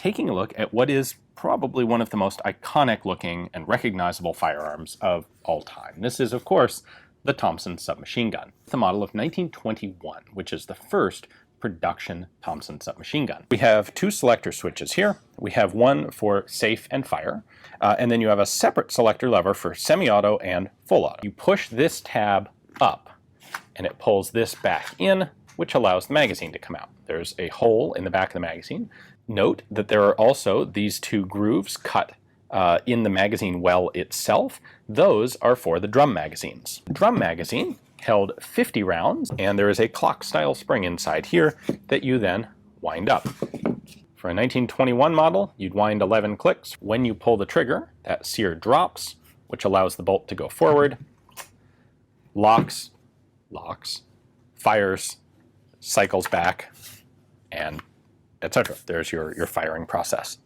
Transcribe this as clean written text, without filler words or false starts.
taking a look at what is probably one of the most iconic looking and recognizable firearms of all time. This is, of course, the Thompson submachine gun, the model of 1921, which is the first production Thompson submachine gun. We have two selector switches here. We have one for safe and fire, and then you have a separate selector lever for semi-auto and full auto. You push this tab up, and it pulls this back in, which allows the magazine to come out. There's a hole in the back of the magazine. Note that there are also these two grooves cut in the magazine well itself. Those are for the drum magazines. The drum magazine held 50 rounds, and there is a clock-style spring inside here that you then wind up. For a 1921 model, you'd wind 11 clicks. When you pull the trigger, that sear drops, which allows the bolt to go forward, locks, fires, cycles back, and etc. There's your firing process.